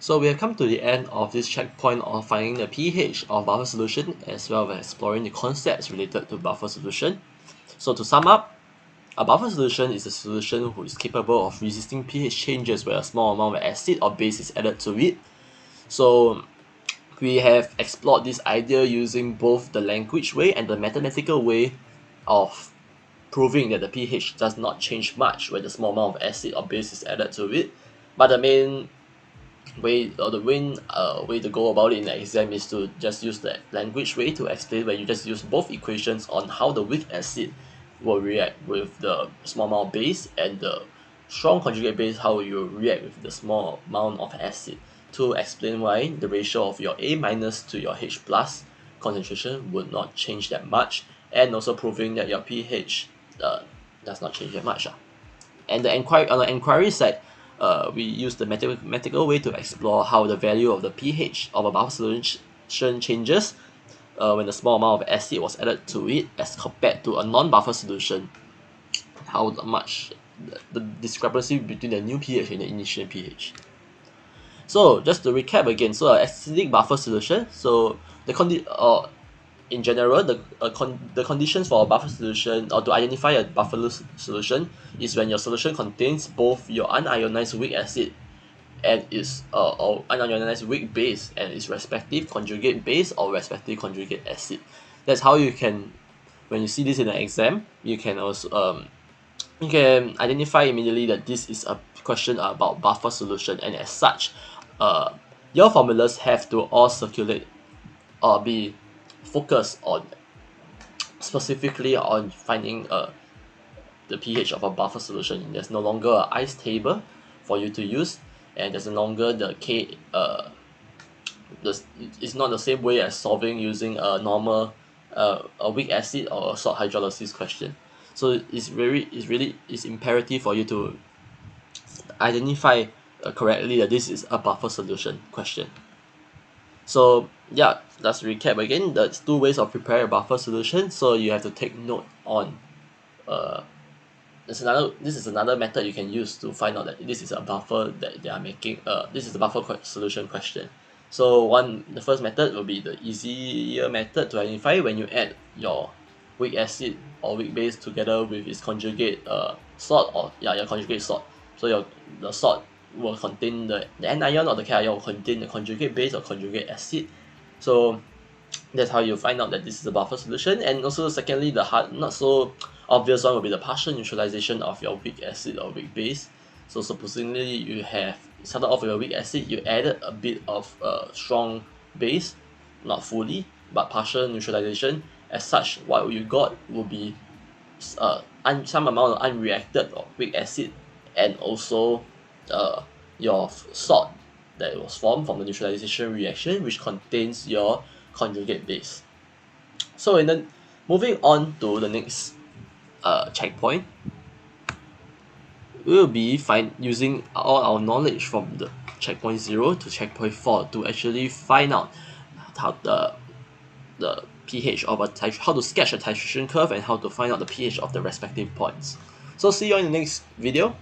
So we have come to the end of this checkpoint of finding the pH of buffer solution as well as exploring the concepts related to buffer solution. So to sum up, a buffer solution is a solution who is capable of resisting pH changes where a small amount of acid or base is added to it. So we have explored this idea using both the language way and the mathematical way of proving that the pH does not change much when a small amount of acid or base is added to it. But the main way or the main way to go about it in the exam is to just use the language way to explain, where you just use both equations on how the weak acid will react with the small amount of base and the strong conjugate base how you react with the small amount of acid, to explain why the ratio of your A minus to your H plus concentration would not change that much, and also proving that your pH does not change that much. And the enquiry on the enquiry side, we use the mathematical way to explore how the value of the pH of a buffer solution changes when a small amount of acid was added to it as compared to a non-buffer solution. How much the discrepancy between the new pH and the initial pH. So just to recap again, so an acidic buffer solution, so in general, the conditions for a buffer solution, or to identify a buffer solution, is when your solution contains both your unionized weak acid and its or unionized weak base and its respective conjugate base or respective conjugate acid. That's how you can, when you see this in an exam, you can also you can identify immediately that this is a question about buffer solution, and as such, your formulas have to all circulate or be focused on specifically on finding the pH of a buffer solution. There's no longer an ice table for you to use, and there's no longer the it's not the same way as solving using a normal a weak acid or a salt hydrolysis question. So it's imperative for you to identify correctly that this is a buffer solution question. So yeah, let's recap again. There's two ways of preparing a buffer solution, so you have to take note on this is another method you can use to find out that this is a buffer that they are making. This is a buffer solution question. So the first method will be the easier method to identify, when you add your weak acid or weak base together with its conjugate salt, or your conjugate salt. So the salt will contain the anion, or the cation will contain the conjugate base or conjugate acid. So that's how you find out that this is a buffer solution. And also secondly, the not so obvious one will be the partial neutralization of your weak acid or weak base. So supposedly you have started off with a weak acid, you added a bit of strong base, not fully, but partial neutralization. As such, what you got will be some amount of unreacted or weak acid, and also your salt that was formed from the neutralization reaction, which contains your conjugate base. So moving on to the next checkpoint, we will be using all our knowledge from the checkpoint 0 to checkpoint 4 to actually find out how the pH of how to sketch a titration curve and how to find out the pH of the respective points. So see you in the next video.